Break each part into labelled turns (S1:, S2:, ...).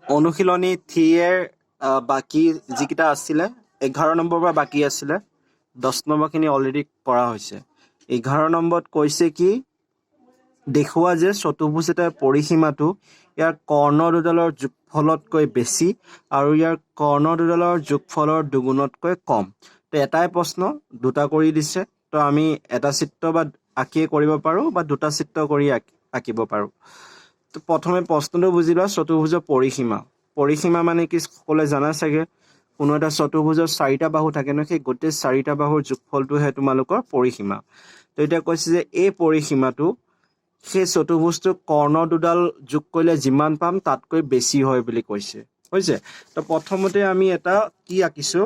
S1: অনুশীলনী 3 বাকি যিকেইটা আছিলে 11 নম্বৰ পৰা বাকি আছিলে 10 নম্বৰখিনি অলৰেডি কৰা হৈছে 11 নম্বৰত কৈছে কি দেখুৱা যে চতুৰ্ভুজ এটাৰ পৰিসীমাটো ইয়াৰ কৰ্ণ দুডালৰ যোগফলতকৈ বেছি আৰু ইয়াৰ কৰ্ণ দুডালৰ যোগফলৰ দুগুণতকৈ কম তো এটাই প্ৰশ্ন দুটা কৰি দিছে তো আমি এটা চিত্ৰ বা আঁকিয়ে কৰিব পাৰো বা দুটা চিত্ৰ কৰি আঁকিব পাৰো তো প্ৰথমে প্ৰশ্নটো বুজি লোৱা চতুৰ্ভুজৰ পৰিসীমা মানে কি সকলোৱে জানা চাগে কোনো এটা চতুৰ্ভুজৰ 4টা বাহু থাকে ন সেই গোটেই 4টা বাহুৰ যোগফলটোহে তোমালোকৰ পৰিসীমা তো এতিয়া কৈছে যে এই পৰিসীমাটো সেই চতুৰ্ভুজটোৰ কৰ্ণ দুডাল যোগ কৰিলে যিমান পাম তাতকৈ বেছি হয় বুলি কৈছে হৈছে তো প্ৰথমতে আমি এটা কি আঁকিছো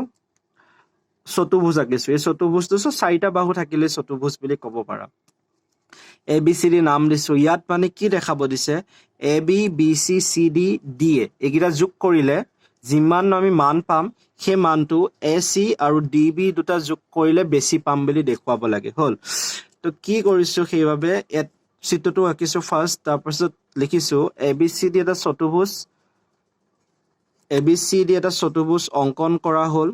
S1: চতুৰ্ভুজ আঁকিছো এই চতুৰ্ভুজটো 4টা বাহু থাকিলে চতুৰ্ভুজ বুলি ক'ব পাৰা এ বি চি ডি নাম দিছো ইয়াত মানে কি দেখাব দিছে A B B C C D D এইকেইটা যোগ কৰিলে যিমান আমি মান পাম সেই মানটো এ চি আৰু ডি বি দুটা যোগ কৰিলে বেছি পাম বুলি দেখুৱাব লাগে হল তো কি কৰিছো সেইভাবে ইয়াত চিত্ৰটো আঁকিছো ফাৰ্ষ্ট তাৰপিছত লিখিছো এ বি চি ডি এটা চতুৰ্ভুজ অংকন কৰা হল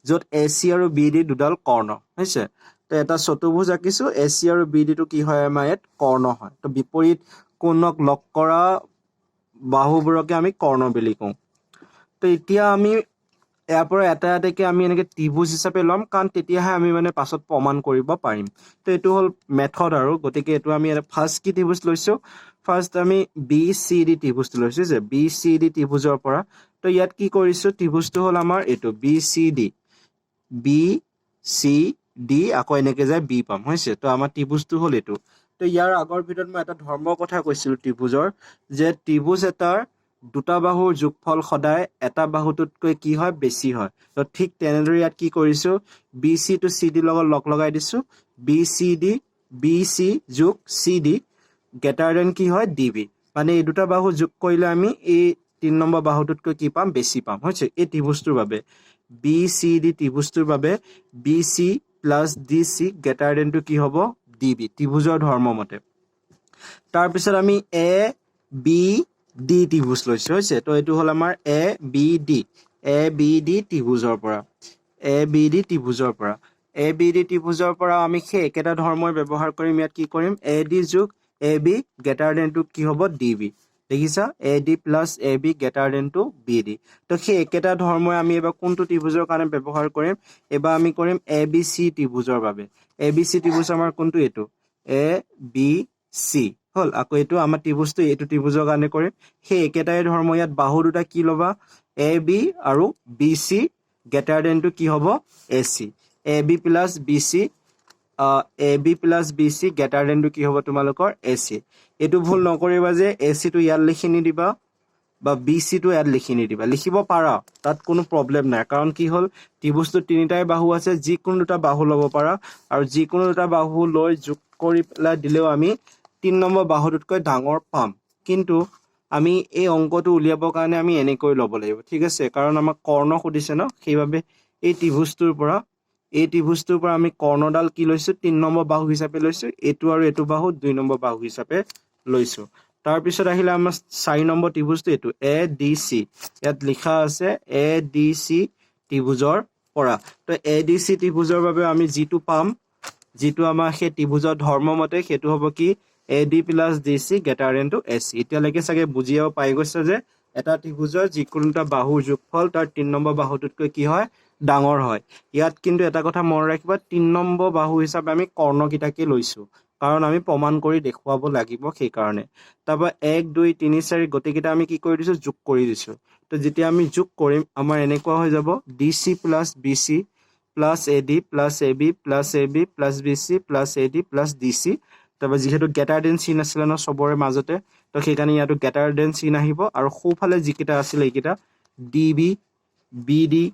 S1: য'ত এ চি আৰু বি ডি দুডাল কৰ্ণ হৈছে তো এটা চতুৰ্ভুজ আঁকিছো এ চি আৰু বি ডি টো কি হয় আমাৰ ইয়াত কৰ্ণ হয় তো বিপৰীত কোণক লগ কৰা বাহুবোৰকে আমি কৰ্ণ বুলি কওঁ তো এতিয়া আমি ইয়াৰ পৰা এটা এটাকে আমি এনেকে ত্ৰিভুজ হিচাপে ল'ম কাৰণ তেতিয়াহে আমি মানে পাছত প্ৰমাণ কৰিব পাৰিম তো এইটো হ'ল মেথড আৰু গতিকে এইটো আমি ফাৰ্ষ্ট কি ত্ৰিভুজ লৈছো ফাৰ্ষ্ট আমি বি চি ডি ত্ৰিভুজটো লৈছো যে বি চি ডি ত্ৰিভুজৰ পৰা তো ইয়াত কি কৰিছো ত্ৰিভুজটো হ'ল আমাৰ এইটো বি চি ডি আকৌ এনেকে যায় বি পাম হৈছে তো আমাৰ ত্ৰিভুজটো হ'ল এইটো তো ইয়াৰ আগৰ ভিডিঅ'ত মই এটা ধৰ্মৰ কথা কৈছিলো ত্ৰিভুজৰ যে ত্ৰিভুজ এটাৰ দুটা বাহুৰ যোগফল সদায় এটা বাহুটোতকৈ কি হয় বেছি হয় তো ঠিক তেনেদৰে ইয়াত কি কৰিছো B C to C D লগত লগ লগাই দিছো বি চি যোগ চি ডি গ্ৰেটাৰ দেন কি হয় ডি বি মানে এই দুটা বাহু যোগ কৰিলে আমি এই 3 নম্বৰ বাহুটোতকৈ কি পাম বেছি পাম হৈছে এই ত্ৰিভুজটোৰ বাবে বি চি ডি ত্ৰিভুজটোৰ বাবে B C plus D C greater than two কি হ'ব ডি বি ত্ৰিভুজৰ ধৰ্ম মতে তাৰপিছত আমি এ বি ডি ত্ৰিভুজ লৈছো হৈছে তো এইটো হ'ল আমাৰ এ বি ডি ত্ৰিভুজৰ পৰা আমি সেই একেটা ধৰ্মৰ ব্যৱহাৰ কৰিম ইয়াত কি কৰিম এ ডি যোগ A B greater than two কি হ'ব ডি বি দেখিছা A D plus A B greater than to B D তো সেই একেটা ধৰ্মই আমি এবাৰ কোনটো ত্ৰিভুজৰ কাৰণে ব্যৱহাৰ কৰিম এবাৰ আমি কৰিম এ বি চি ত্ৰিভুজৰ বাবে এ বি চি ত্ৰিভুজ আমাৰ কোনটো এইটো এ বি চি হল আকৌ এইটো আমাৰ ত্ৰিভুজটো এইটো ত্ৰিভুজৰ কাৰণে কৰিম সেই একেটাই ধৰ্ম ইয়াত বাহু দুটা কি ল'বা এ বি আৰু B C greater than two কি হ'ব A C A B plus B C greater than two কি হ'ব তোমালোকৰ এ চি এইটো ভুল নকৰিবা যে এ চি টো ইয়াত লিখি নিদিবা বা বি চি টো ইয়াত লিখি নিদিবা লিখিব পাৰা তাত কোনো প্ৰব্লেম নাই কাৰণ কি হ'ল ত্ৰিভুজটো তিনিটাই বাহু আছে যিকোনো দুটা বাহু ল'ব পাৰা আৰু যিকোনো দুটা বাহু লৈ যোগ কৰি পেলাই দিলেও আমি 3 নম্বৰ বাহুটোতকৈ ডাঙৰ পাম কিন্তু আমি এই অংকটো উলিয়াবৰ কাৰণে আমি এনেকৈ ল'ব লাগিব ঠিক আছে কাৰণ আমাক কৰ্ণ সুধিছে ন সেইবাবে এই ত্ৰিভুজটোৰ পৰা আমি কৰ্ণডাল কি লৈছো 3 নম্বৰ বাহু হিচাপে লৈছো এইটো আৰু এইটো বাহু 2 নম্বৰ বাহু হিচাপে লৈছো তাৰপিছত আহিলে আমাৰ 4 নম্বৰ ত্ৰিভুজটো এইটো এ ডি চি ইয়াত লিখা আছে এ ডি চি ত্ৰিভুজৰ পৰা তো এ ডি চি ত্ৰিভুজৰ বাবে আমি যিটো পাম যিটো আমাৰ সেই ত্ৰিভুজৰ ধৰ্ম মতে সেইটো হ'ব কি A D plus D C greater than to A C এতিয়ালৈকে চাগে বুজিব পাই গৈছে যে এটা ত্ৰিভুজৰ যিকোনো এটা বাহুৰ যোগফল তাৰ 3 নম্বৰ বাহুটোতকৈ কি হয় ডাঙৰ হয় ইয়াত কিন্তু এটা কথা মনত ৰাখিবা 3 নম্বৰ বাহু হিচাপে আমি কৰ্ণকেইটাকে লৈছো কাৰণ আমি প্ৰমাণ কৰি দেখুৱাব লাগিব সেই কাৰণে তাৰপৰা 1 2 3 4 গোটেইকেইটা আমি কি কৰি দিছো যোগ কৰি দিছো তো যেতিয়া আমি যোগ কৰিম আমাৰ এনেকুৱা হৈ যাব D C plus B C plus A D plus A B plus A B plus B C plus A D plus D C তাৰপৰা যিহেতু গ্ৰেটাৰ দেন চিন আছিলে ন চবৰে মাজতে তো সেইকাৰণে ইয়াতো গ্ৰেটাৰ দেন চিন আহিব আৰু সোঁফালে যিকেইটা আছিলে এইকেইটা D B B D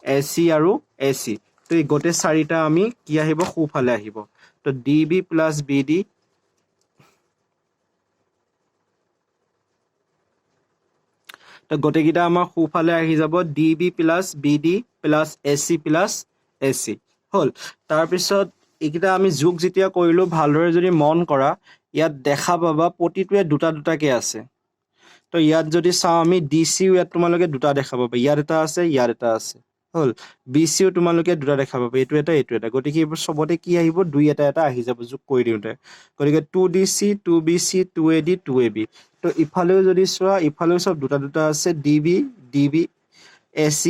S1: A C আৰু এ চি তো এই গোটেই 4টা আমি কি আহিব সোঁফালে আহিব তো D B plus B D তো গোটেইকেইটা আমাৰ সোঁফালে আহি যাব D B plus B D plus A C হ'ল তাৰপিছত এইকেইটা আমি যোগ যেতিয়া কৰিলো ভালদৰে যদি মন কৰা ইয়াত দেখা পাবা প্ৰতিটোৱে দুটা দুটাকে আছে তো ইয়াত যদি চাওঁ আমি ডি চিও ইয়াত তোমালোকে দুটা দেখা পাবা ইয়াত এটা আছে ইয়াত এটা আছে হল বি চিও তোমালোকে দুটা দেখা পাবা এইটো এটা গতিকে এইবোৰ চবতে কি আহিব দুই এটা এটা আহি যাব যোগ কৰি দিওঁতে গতিকে 2DC 2BC 2AD 2AB তো ইফালেও যদি চোৱা ইফালেও সব দুটা দুটা আছে DB AC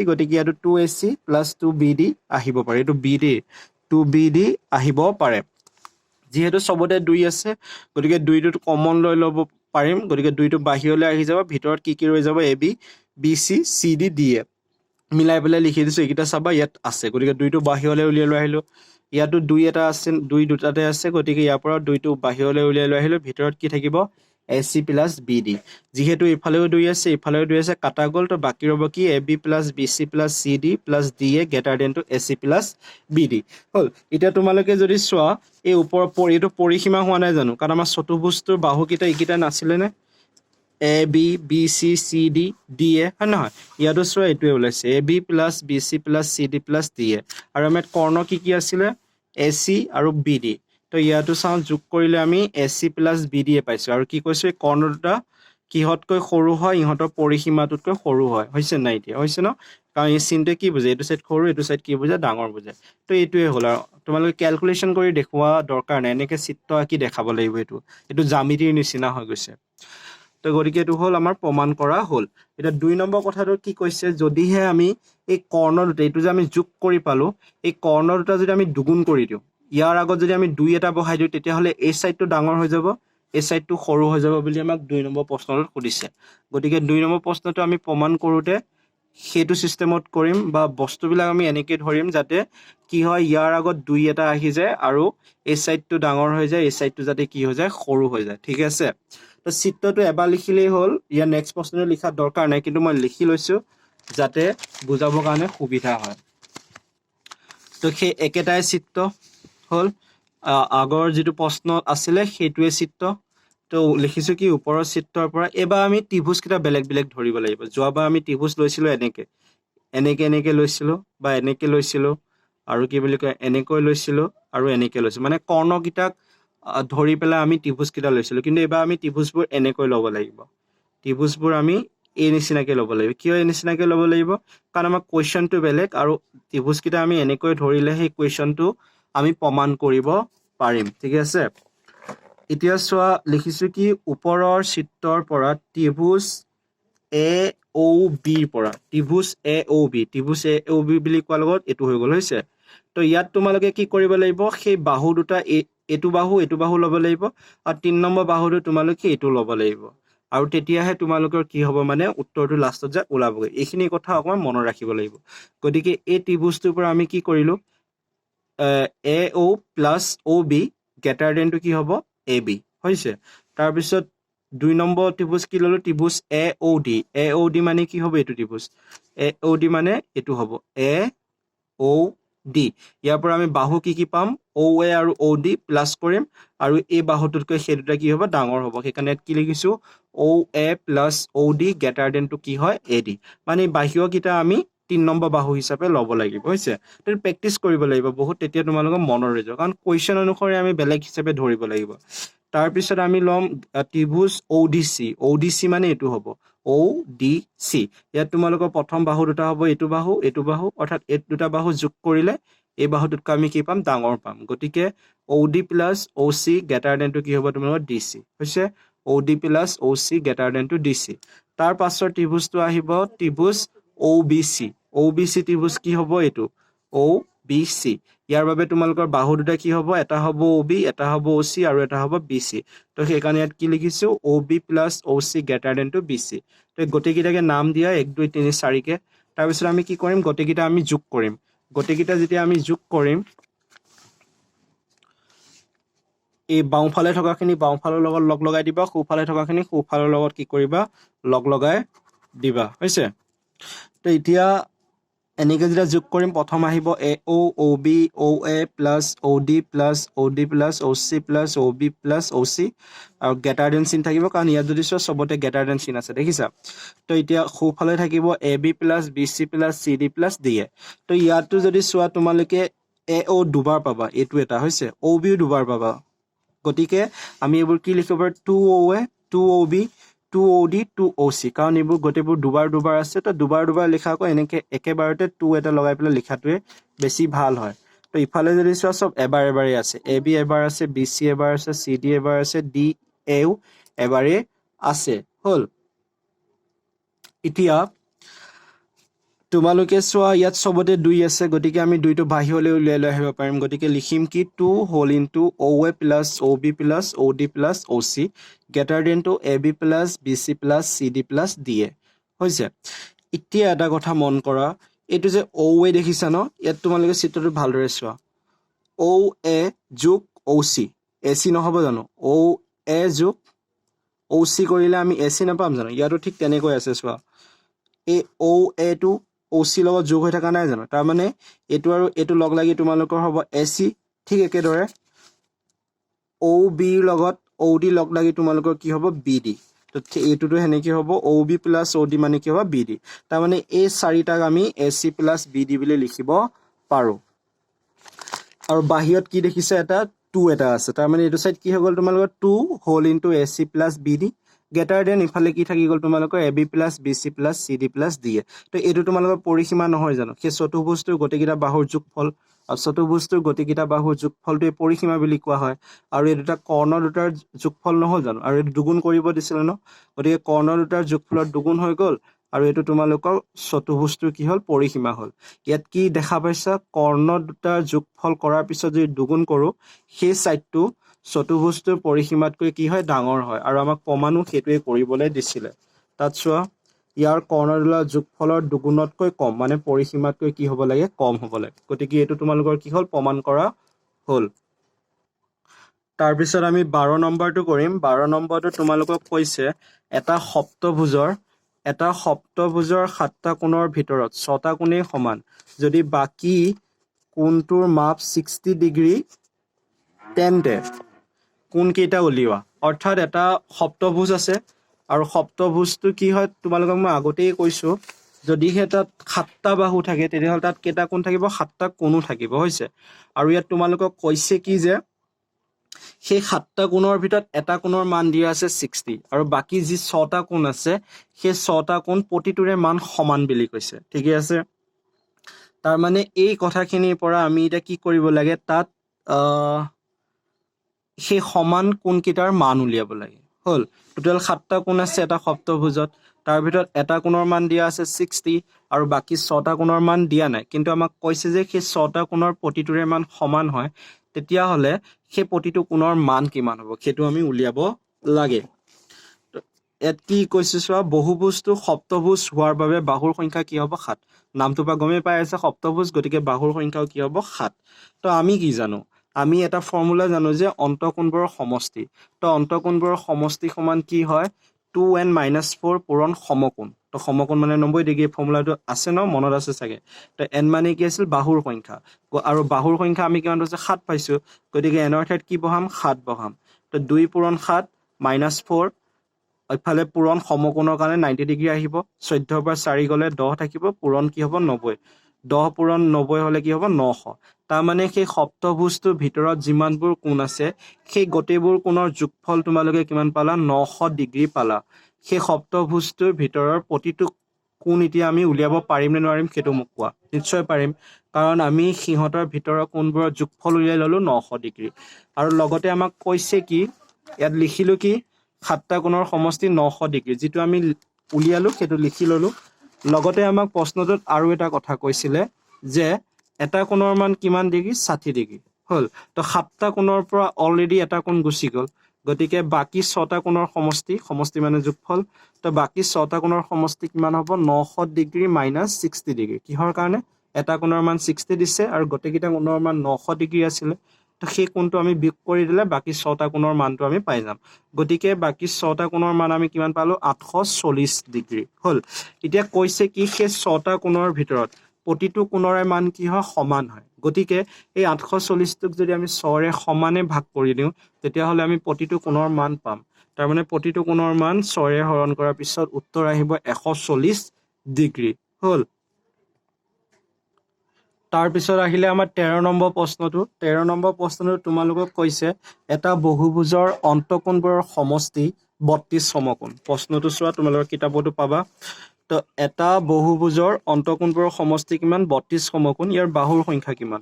S1: গতিকে ইয়াতো 2AC প্লাছ 2BD আহিব পাৰে এইটো BD 2BD আহিব পাৰে যেহেতু সবতে দুই আছে গতিকে দুইটো কমন লৈ ল'ব পাৰিম গতিকে দুইটো বাহিৰলৈ আহি যাব ভিতৰত কি ৰৈ যাব AB BC CD DA মিলাই পেলাই লিখি দিছো এইকেইটা চাবা ইয়াত আছে গতিকে দুইটো বাহিৰলৈ উলিয়াই লৈ আহিলো ইয়াতো দুই এটা আছে দুই দুটাতে আছে গতিকে ইয়াৰ পৰা দুইটো বাহিৰলৈ উলিয়াই লৈ আহিলো ভিতৰত কি থাকিব AC প্লাছ BD যেহেতু ইফালেও দুই আছে ইফালেও দুই আছে কাটা গ'ল তো বাকি ৰব কি AB plus BC plus CD plus DA greater than to AC plus BD হল এতিয়া তোমালোকে যদি চোৱা এই ওপৰৰ এইটো পৰিসীমা হোৱা নাই জানো কাৰণ আমাৰ চতুৰ্ভুজটোৰ বাহুকেইটা এইকেইটা নাছিলে নে AB BC CD DA হয় নহয় ইয়াতো চোৱা এইটোৱে ওলাইছে AB plus BC plus CD plus DA আৰু আমাৰ কৰ্ণ কি আছিলে AC আৰু BD তো ইয়াতো চাওঁ যোগ কৰিলে আমি AC প্লাছ BD পাইছো আৰু কি কৈছো এই কৰ্ণ দুটা কিহতকৈ সৰু হয় ইহঁতৰ পৰিসীমাটোতকৈ সৰু হয় হৈছে নাই এতিয়া হৈছে ন কাৰণ এই চিনটোৱে কি বুজায় এইটো সাইড সৰু এইটো সাইড কি বুজায় ডাঙৰ বুজায় তো এইটোৱে হ'ল আৰু তোমালোকে ক্যালকুলেশন কৰি দেখুৱা দৰকাৰ নাই এনেকৈ চিত্ৰ আঁকি দেখাব লাগিব এইটো জ্যামিতিৰ নিচিনা হৈ গৈছে তো গতিকে এইটো হ'ল আমাৰ প্ৰমাণ কৰা হ'ল এটা 2 নম্বৰ কথাটো কি কৈছে যদিহে আমি এই কৰ্ণ দুটা এইটো যে আমি যোগ কৰি পালো এই কৰ্ণ দুটা যদি আমি দুগুণ কৰি দিওঁ ইয়াৰ আগত যদি আমি 2 এটা বহাই দিওঁ তেতিয়া হলে এই সাইডটো ডাঙৰ হৈ যাব এই সাইডটো সৰু হৈ যাব বুলি আমাক 2 নম্বৰ প্ৰশ্নটোত সুধিছে গতিকে 2 নম্বৰ প্ৰশ্নটো আমি প্ৰমাণ কৰোতে সেইটো সিস্টেমত কৰিম বা বস্তুবিলাক আমি এনেকৈ ধৰিম যাতে কি হয় ইয়াৰ আগত 2 এটা আহি যায় আৰু এই সাইডটো ডাঙৰ হৈ যায় এই সাইডটো যাতে কি হৈ যায় সৰু হৈ যায় ঠিক আছে তো চিত্ৰটো এবাৰ লিখিলেই হ'ল ইয়াৰ নেক্সট প্ৰশ্নটো লিখা দৰকাৰ নাই কিন্তু মই লিখি লৈছো যাতে বুজাবৰ কাৰণে সুবিধা হয় তো সেই একেটাই চিত্ৰ হ'ল আগৰ যেটো প্ৰশ্ন আছিলে সেইটোৱে চিত্ৰ তো লিখিছো কি ওপৰৰ চিত্ৰৰ পৰা এবাৰ আমি ত্ৰিভুজ কিটা বেলেগ ধৰিব লাগিব যোৱাবাৰ আমি ত্ৰিভুজ লৈছিলো এনেকে লৈছিলো বা এনেকে লৈছিলো আৰু কি বুলি কয় এনেকৈ লৈছিলো আৰু এনেকে লৈছিলো মানে কৰ্ণ কিটাক ধৰি পেলাই আমি ত্ৰিভুজ কিটা লৈছিলো কিন্তু এবাৰ আমি ত্ৰিভুজবোৰ এনেকৈ ল'ব লাগিব ত্ৰিভুজবোৰ আমি এই নিচিনাকে ল'ব লাগিব কিয় এই নিচিনাকে ল'ব লাগিব কাৰণ আমাৰ কোৱেশ্চনটো বেলেগ আৰু ত্ৰিভুজ কিটা আমি এনেকৈ ধৰিলে সেই কোৱেশ্চনটো আমি প্ৰমাণ কৰিব পাৰিম ঠিক আছে এতিয়া চোৱা লিখিছো কি ওপৰৰ চিত্ৰৰ পৰা ত্ৰিভুজ AOB পৰা ত্ৰিভুজ AOB বুলি কোৱাৰ লগত এটো হৈ গল হৈছে তো ইয়াত তোমালোকে কি কৰিব লাগিব সেই বাহু দুটা এটো বাহু ল'ব লাগিব আৰু 3 নম্বৰ বাহুটো তোমালোকে এটো ল'ব লাগিব আৰু তেতিয়াহে তোমালোকৰ কি হ'ব মানে উত্তৰটো লাষ্টত যে ওলাবগৈ এইখিনি কথা অকমান মনত ৰাখিব লাগিব গতিকে এই ত্ৰিভুজটোৰ পৰা আমি কি কৰিলো AO plus OB greater than two কি হ'ব AB হৈছে তাৰ পিছত 2 নম্বৰ ত্ৰিভুজ কি ললো ত্ৰিভুজ AOD মানে কি হ'ব এটো ত্ৰিভুজ AOD মানে এটো হ'ব AOD ইয়াৰ পৰা আমি বাহু কি পাম OA আৰু OD প্লাস কৰিম আৰু এই বাহুটোতকৈ সেই দুটা কি হ'ব ডাঙৰ হ'ব সেইকাৰণে কি লিখিছো OA plus OD greater than two কি হয় AD মানে বাহিৰ কিটা আমি 3 নম্বৰ বাহু হিচাপে ল'ব লাগিব হৈছে তো প্ৰেক্টিস কৰিব লাগিব বহুত তেতিয়া তোমালোকৰ মনত ৰৈ যাব কাৰণ কোৱেশ্চন অনুসৰি আমি বেলেগ হিচাপে ধৰিব লাগিব তাৰ পিছত আমি লম ত্ৰিভুজ ODC মানে এটো হ'ব ODC ইয়াত তোমালোকৰ প্ৰথম বাহু দুটা হ'ব এটো বাহু অৰ্থাৎ এই দুটা বাহু যোগ কৰিলে এই বাহুটোতকৈ আমি কি পাম ডাঙৰ পাম গতিকে OD plus OC greater than two কি হ'ব তোমালোকৰ DC হৈছে OD plus OC greater than to DC তাৰ পাছৰ ত্ৰিভুজটো আহিব ত্ৰিভুজ OBC ত্ৰিভুজ কি হ'ব এটো OBC ইয়াৰ বাবে তোমালোকৰ বাহু দুটা কি হ'ব এটা হ'ব OB এটা হ'ব OC আৰু এটা হ'ব BC তো সেইকাৰণে ইয়াত কি লিখিছো OB plus OC greater than to BC তো গটেকিটাকে নাম দিয়া 1 2 3 4 কে তাৰ পিছত আমি কি কৰিম গটেকিটা আমি যোগ কৰিম গটেকিটা যেতিয়া আমি যোগ কৰিম এই বাওঁফালে থকাখিনি বাওঁফালৰ লগত লগ লগাই দিবা সোঁফালে থকাখিনি সোঁফালৰ লগত কি কৰিবা লগ লগাই দিবা হৈছে তো এতিয়া এনেকে যেটা যোগ কৰিম প্ৰথম আহিব AO OB OA plus OD plus OD plus OC plus OB plus OC আৰু গ্ৰেটাৰ দেন চিন থাকিব কাৰণ ইয়াত যদি সবতে গ্ৰেটাৰ দেন চিন আছে দেখিছা তো এতিয়া সোঁফালে থাকিব AB plus BC plus CD plus DA তো ইয়াতো যদি চোৱা তোমালোকে AO দুবাৰ পাবা এটো এটা হৈছে OB দুবাৰ পাবা গতিকে আমি এইবোৰ কি লিখিব পাৰো 2OA 2OB 2OD 2OC, কাৰণ এইবোৰ গোটেইবোৰ দুবাৰ দুবাৰ আছে, তো দুবাৰ দুবাৰ লিখা আকৌ এনেকৈ একেবাৰতে 2 এটা লগাই পেলাই লিখাটোৱে বেছি ভাল হয়। তো ইফালে যদি চোৱা চব এবাৰ এবাৰেই আছে, AB এবাৰ আছে, BC এবাৰ আছে, CD এবাৰ আছে, DAও এবাৰেই আছে। হ'ল, এতিয়া তোমালোকে চোৱা ইয়াত চবতে 2 আছে, গতিকে আমি 2টো বাহিৰলৈ উলিয়াই লৈ আহিব পাৰিম। গতিকে লিখিম কি 2 whole into OA plus OB plus OD plus OC greater than to AB plus BC plus CD plus DA হৈছে। এতিয়া এটা কথা মন কৰা, এইটো যে OA দেখিছা ন, ইয়াত তোমালোকে চিত্ৰটো ভালদৰে চোৱা, OA যোগ OC, AC নহ'ব জানো? OA যোগ OC কৰিলে আমি AC নাপাম জানো? ইয়াতো ঠিক তেনেকৈ আছে চোৱা, এই OA টো OC লগত যোগ হৈ থকা নাই জানো? তাৰমানে এইটো আৰু এইটো লগ লাগি তোমালোকৰ হ'ব AC। ঠিক একেদৰে OB লগত OD লগ লাগি তোমালোকৰ কি হ'ব? BD। তো এইটোতো সেনেকৈ হ'ব OB প্লাছ OD মানে কি হ'ব? BD। তাৰমানে এই চাৰিটাক আমি AC প্লাছ BD বুলি লিখিব পাৰোঁ। আৰু বাহিৰত কি দেখিছে? এটা 2 এটা আছে, তাৰমানে এইটো চাইড কি হৈ গ'ল তোমালোকৰ 2 whole into AC plus BD greater than ইফালে কি থাকি গ'ল তোমালোকৰ AB plus BC plus CD plus DA। তো এইটো তোমালোকৰ পৰিসীমা নহয় জানো? সেই চতুৰ্ভুজটোৰ গোটেইকেইটা বাহুৰ যোগফল, আৰু চতুৰ্ভুজটোৰ গোটেইকেইটা বাহুৰ যোগফলটোৱে পৰিসীমা বুলি কোৱা হয়। আৰু এই দুটা কৰ্ণ দুটাৰ যোগফল নহয় জানো? আৰু এইটো দুগুণ কৰিব দিছিলে ন, গতিকে কৰ্ণ দুটাৰ যোগফলত দুগুণ হৈ গ'ল, আৰু এইটো তোমালোকৰ চতুৰ্ভুজটোৰ কি হ'ল? পৰিসীমা হ'ল। ইয়াত কি দেখা পাইছা? কৰ্ণ দুটাৰ যোগফল কৰাৰ পিছত যদি দুগুণ কৰোঁ, সেই চাইডটো চতুৰ্ভুজটোৰ পৰিসীমাতকৈ কি হয়? ডাঙৰ হয়। আৰু আমাক প্ৰমাণো সেইটোৱে কৰিবলৈ দিছিলে। তাত চোৱা, ইয়াৰ কৰ্ণ দুটাৰ যোগফলৰ দুগুণতকৈ কম, মানে পৰিসীমাতকৈ কি হ'ব লাগে? কম হ'ব লাগে। গতিকে এইটো তোমালোকৰ কি হ'ল? প্ৰমাণ কৰা হ'ল। তাৰপিছত আমি 12 নম্বৰটো কৰিম। 12 নম্বৰটো তোমালোকক কৈছে এটা সপ্তভুজৰ 7টা কোণৰ ভিতৰত 6টা কোণেই সমান যদি বাকী কোণটোৰ মাপ 60 ডিগ্ৰী, তেন্তে কোণকেইটা উলিওৱা। অৰ্থাৎ এটা সপ্তভুজ আছে, আৰু সপ্তভুজটো কি হয় তোমালোকক মই আগতেই কৈছোঁ, যদিহে তাত 7টা বাহু থাকে তেতিয়াহ'লে তাত কেইটা কোণ থাকিব? 7টা কোণো থাকিব হৈছে। আৰু ইয়াত তোমালোকক কৈছে কি যে সেই 7টা কোণৰ ভিতৰত এটা কোণৰ মান দিয়া আছে 60, আৰু বাকী যি 6টা কোণ আছে সেই 6টা কোণ প্ৰতিটোৰে মান সমান বুলি কৈছে। ঠিকে আছে, তাৰমানে এই কথাখিনিৰ পৰা আমি এতিয়া কি কৰিব লাগে? তাত সেই সমান কোণকেইটাৰ মান উলিয়াব লাগে। হ'ল, টোটেল 7টা কোণ আছে এটা সপ্তভুজত, তাৰ ভিতৰত এটা কোণৰ মান দিয়া আছে 60, আৰু বাকী 6টা কোণৰ মান দিয়া নাই, কিন্তু আমাক কৈছে যে সেই 6টা কোণৰ প্ৰতিটোৰে মান সমান হয়, তেতিয়াহ'লে সেই প্ৰতিটো কোণৰ মান কিমান হ'ব সেইটো আমি উলিয়াব লাগে। ইয়াত কি কৈছে চোৱা, বহুভুজটো সপ্তভুজ হোৱাৰ বাবে বাহুৰ সংখ্যা কি হ'ব? 7। নামটোৰ পৰা গমেই পাই আছে সপ্তভুজ, গতিকে বাহুৰ সংখ্যাও কি হ'ব? 7। তো আমি কি জানো? আমি এটা ফৰ্মুলা জানো যে অন্তঃকোণবোৰৰ সমষ্টি। তো অন্তঃকোণবোৰৰ সমষ্টি সমান কি হয়? 2n - 4 পূৰণ সমকোণ। তো সমকোণ মানে 90 ডিগ্ৰী, ফৰ্মুলাটো আছে ন, মনত আছে চাগে। তো n মানে কি আছিল? বাহুৰ সংখ্যা, আৰু বাহুৰ সংখ্যা আমি কিমান পাইছোঁ? 7 পাইছোঁ, গতিকে n ৰ ঠাইত কি বহাম? 7 বহাম। তো 2 পূৰণ 7 - 4, ইফালে পূৰণ সমকোণৰ কাৰণে 90 ডিগ্ৰী আহিব, 14ৰ পৰা 4 গ'লে 10 থাকিব, পূৰণ কি হ'ব? 90। 10 পূৰণ 90 হ'লে কি হ'ব? 900। তাৰমানে সেই সপ্তভুজটোৰ ভিতৰত যিমানবোৰ কোণ আছে সেই গোটেইবোৰ কোণৰ যোগফল তোমালোকে কিমান পালা? 900 ডিগ্ৰী পালা। সেই সপ্তভুজটোৰ ভিতৰৰ প্ৰতিটো কোণ এতিয়া আমি উলিয়াব পাৰিম নে নোৱাৰিম সেইটো মোক কোৱা। নিশ্চয় পাৰিম, কাৰণ আমি সিহঁতৰ ভিতৰৰ কোণবোৰৰ যোগফল উলিয়াই ল'লোঁ 900 ডিগ্ৰী। আৰু লগতে আমাক কৈছে কি, ইয়াত লিখিলোঁ কি 7টা কোণৰ সমষ্টি 900 ডিগ্ৰী, যিটো আমি উলিয়ালোঁ সেইটো লিখি ল'লোঁ। লগতে আমাক প্ৰশ্নটোত আৰু এটা কথা কৈছিলে যে এটা কোণৰ মান কিমান ডিগ্ৰী? 60 ডিগ্ৰী। হ'ল, তো 7টা কোণৰ পৰা অলৰেডি এটা কোণ গুচি গ'ল, গতিকে বাকী 6টা কোণৰ সমষ্টি মানে যোগফল। তো বাকী 6টা কোণৰ সমষ্টি কিমান হ'ব? 900 ডিগ্ৰী মাইনাছ 60 ডিগ্ৰী। কিহৰ কাৰণে? এটা কোণৰ মান 60 দিছে আৰু গোটেইকেইটা কোণৰ মান 900 ডিগ্ৰী আছিলে। তো সেই কোণটো আমি বিয়োগ কৰি দিলে বাকী 6টা কোণৰ মানটো আমি পাই যাম। গতিকে বাকী 6টা কোণৰ মান আমি কিমান পালোঁ? 840 ডিগ্ৰী। হ'ল, এতিয়া কৈছে কি সেই 6টা কোণৰ ভিতৰত প্ৰতিটো কোণৰে মান কি হয়? সমান হয়। গতিকে এই 840টোক যদি আমি 6ৰে সমানে ভাগ কৰি দিওঁ তেতিয়াহ'লে আমি প্ৰতিটো কোণৰ মান পাম। তাৰমানে প্ৰতিটো কোণৰ মান 6ৰে হৰণ কৰাৰ পিছত উত্তৰ আহিব 140 ডিগ্ৰী। হ'ল, তাৰপিছত আহিলে আমাৰ 13 নম্বৰ প্ৰশ্নটো। 13 নম্বৰ প্ৰশ্নটো তোমালোকক কৈছে এটা বহুভুজৰ অন্তঃকোণবোৰৰ সমষ্টি 32 সমকোণ প্ৰশ্নটো চোৱা তোমালোকৰ কিতাপতো পাবা তো এটা বহুভুজৰ অন্তঃকোণবোৰৰ সমষ্টি কিমান 32 সমকোণ ইয়াৰ বাহুৰ সংখ্যা কিমান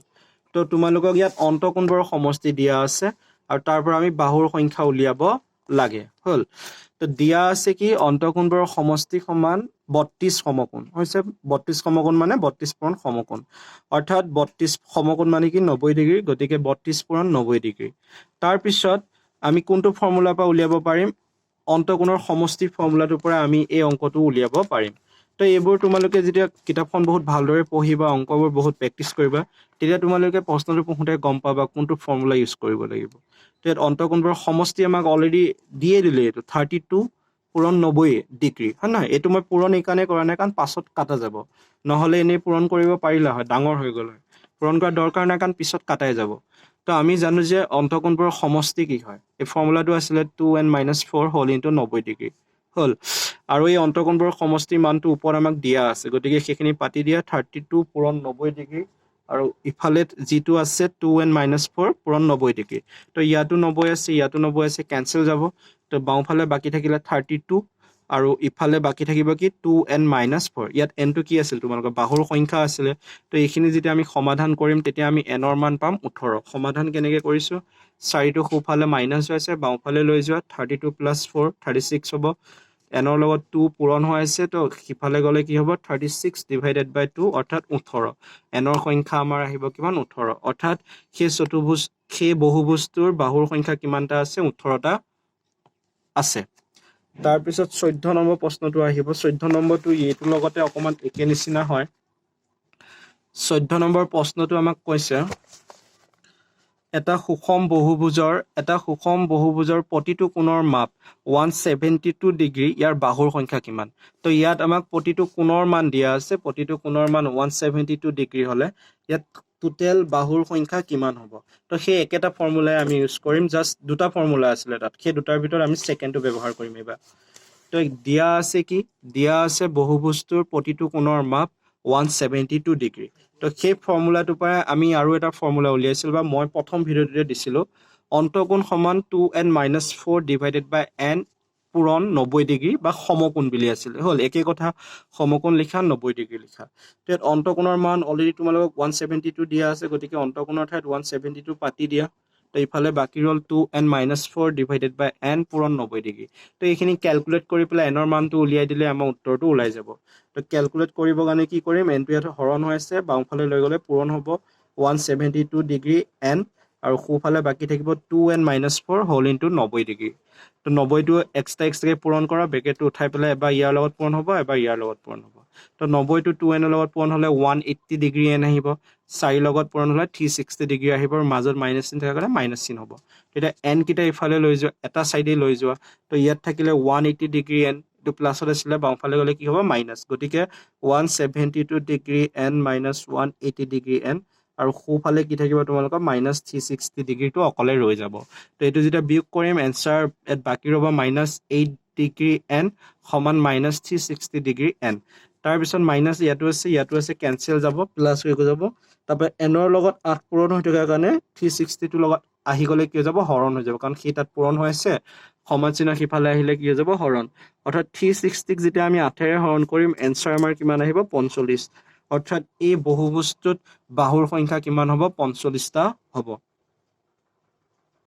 S1: তো তোমালোকক ইয়াত অন্তঃকোণবোৰৰ সমষ্টি দিয়া আছে আৰু তাৰ পৰা আমি বাহুৰ সংখ্যা উলিয়াব লাগে হল তো দিয়া আছে কি অন্তঃকোণবোৰৰ সমষ্টি সমান 32 সমকোণ হৈছে 32 সমকোণ মানে 32 পূৰণ সমকোণ অৰ্থাৎ 32 সমকোণ মানে কি 90 ডিগ্ৰী গতিকে 32 পূৰণ 90 ডিগ্ৰী তাৰ পিছত আমি কোনটো ফৰ্মুলা পৰা উলিয়াব পাৰিম অন্তঃকোণৰ সমষ্টি ফৰ্মুলাটোৰ পৰা আমি এই অংকটো উলিয়াব পাৰিম তো এইবোৰ তোমালোকে যেতিয়া কিতাপখন বহুত ভালদৰে পঢ়িবা অংকবোৰ বহুত প্ৰেক্টিছ কৰিবা তেতিয়া তোমালোকে প্ৰশ্নটো পঢ়োঁতে গম পাবা কোনটো ফৰ্মুলা ইউজ কৰিব লাগিব তো ইয়াত অন্তঃকোণবোৰৰ সমষ্টি আমাক অলৰেডি দিয়ে দিলে এইটো 32 পূৰণ 90 ডিগ্ৰী হয় নহয় এইটো মই পূৰণ এইকাৰণে কৰা নাই কাৰণ পাছত কাটা যাব নহ'লে এনেই পূৰণ কৰিব পাৰিলা হয় ডাঙৰ হৈ গ'ল হয় পূৰণ কৰা দৰকাৰ নাই কাৰণ পিছত কাটাই যাব তো আমি জানো যে অন্তঃকোণবোৰৰ সমষ্টি কি হয় এই ফৰ্মুলাটো আছিলে 2n - 4 হোল ইনটু 90 ডিগ্ৰী হল আৰু এই অন্তঃকোণবোৰৰ সমষ্টি মানটো ওপৰত আমাক দিয়া আছে গতিকে সেইখিনি পাতি দিয়া 32 পূৰণ 90 ডিগ্ৰী আৰু ইফালে যিটো আছে 2n - 4 পূৰণ 90 ডিগ্ৰী তো ইয়াতো 90 আছে ইয়াতো 90 আছে কেনসেল যাব তো বাওঁফালে বাকি থাকিলে 32 আৰু ইফালে বাকি থাকিব কি 2n - 4 ইয়াত n টো কি আছিল তোমালোকৰ বাহুৰ সংখ্যা আছিলে তো এইখিনি যেতিয়া আমি সমাধান কৰিম তেতিয়া আমি n ৰ মান পাম 18 সমাধান কেনেকৈ কৰিছো 4 টো সোঁফালে মাইনাস হৈ আছে বাওঁফালে লৈ যোৱা 32 + 4 36 হ'ব n ৰ লগত 2 পূৰণ হৈ আছে তো সিফালে গ'লে কি হ'ব 36 / 2 অৰ্থাৎ 18 n ৰ সংখ্যা আমাৰ আহিব কিমান 18 অৰ্থাৎ সেই বহুভুজটোৰ বাহুৰ সংখ্যা কিমানটা আছে 18টা আছে তাৰপিছত 14 নম্বৰ প্ৰশ্নটো আহিব 14 নম্বৰটো এইটোৰ লগতে অকমান একে নিচিনা হয় 14 নম্বৰ প্ৰশ্নটো আমাক কৈছে এটা সুষম বহুভুজৰ প্ৰতিটো কোণৰ মাপ 172 ডিগ্ৰী ইয়াৰ বাহুৰ সংখ্যা কিমান তো ইয়াত আমাক প্ৰতিটো কোণৰ মান দিয়া আছে প্ৰতিটো কোণৰ মান 172 ডিগ্ৰী হলে ইয়াত টোটেল বাহুৰ সংখ্যা কিমান হ'ব তো সেই একেটা ফৰ্মুলাই আমি ইউজ কৰিম জাস্ট দুটা ফৰ্মুলা আছিলে তাত সেই দুটাৰ ভিতৰত আমি সেকেন্ডটো ব্যৱহাৰ কৰিম এবাৰ তো দিয়া আছে কি দিয়া আছে বহুভুজটোৰ প্ৰতিটো কোণৰ মাপ 172 ডিগ্ৰী তো সেই ফৰ্মুলাটোৰ পৰা আমি আৰু এটা ফৰ্মুলা উলিয়াইছিল বা মই প্ৰথম ভিডিঅ'টোতে দিছিলোঁ অন্তঃকোণ সমান 2n - 4 / n পূৰণ 90 ডিগ্ৰী বা সমকোণ বুলি আছিলে হল একে কথা সমকোণ লিখা 90 ডিগ্ৰী লিখা তো ইয়াত অন্তঃকোণৰ মান অলৰেডি তোমালোকক 172 দিয়া আছে গতিকে অন্তঃকোণৰ ঠাইত 172 পাতি দিয়া তো ইফালে বাকি ৰল 2n - 4 / n পূৰণ 90 ডিগ্ৰী তো এইখিনি ক্যালকুলেট কৰি পেলাই n ৰ মানটো উলিয়াই দিলে আমাৰ উত্তৰটো ওলাই যাব তো ক্যালকুলেট কৰিব কাৰণে কি কৰিম n টো ইয়াত হৰণ হৈ আছে বাওঁফালে লৈ গ'লে পূৰণ হ'ব 172 ডিগ্ৰী n আৰু সোঁফালে বাকি থাকিব 2n - 4 হোল ইনটু 90 ডিগ্ৰী তো 90 টো এক্সট্ৰাকে পূৰণ কৰা ব্ৰেকেটটো উঠাই পেলাই এবাৰ ইয়াৰ লগত পূৰণ হ'ব এবাৰ ইয়াৰ লগত পূৰণ হ'ব তো 90 টো 2n ৰ লগত পূৰণ হ'লে 180 ডিগ্ৰী n আহিব 4 লগত পূৰণ হ'লে 360 ডিগ্ৰী আহিব আৰু মাজত মাইনাস চিন থকা কাৰণে মাইনাস চিন হ'ব তেতিয়া n কিটা ইফালে লৈ যোৱা এটা সাইডে লৈ যোৱা তো ইয়াত থাকিলে 180 ডিগ্ৰী n টো প্লাছত আছিলে বাওঁফালে গ'লে কি হ'ব মাইনাস গতিকে 172 ডিগ্ৰী n - 180 ডিগ্ৰী n আৰু সোঁফালে কি থাকিব তোমালোকৰ -360 ডিগ্ৰীটো অকলে ৰৈ যাব তো এইটো যেতিয়া বিয়োগ কৰিম এনসাৰ এত বাকি ৰব -8 ডিগ্ৰী n সমান -360 ডিগ্ৰী n তাৰ পিছত মাইনাস ইয়াতো আছে কেনসেল যাব প্লাস হৈ যাব তাৰপৰা n ৰ লগত 8 পূৰণ হৈ থকাৰ কাৰণে 360 টো লগত আহি গ'লে কি হৈ যাব হৰণ হৈ যাব কাৰণ সেই তাত পূৰণ হৈ আছে সমান চিহ্ন সিফালে আহিলে কি হৈ যাব হৰণ অৰ্থাৎ 360 ক যেতিয়া আমি 8 ৰে হৰণ কৰিম এনসাৰ আমাৰ কিমান আহিব 45 অৰ্থাৎ এই বহুভুজটোত বাহুৰ সংখ্যা কিমান হ'ব 45টা হ'ব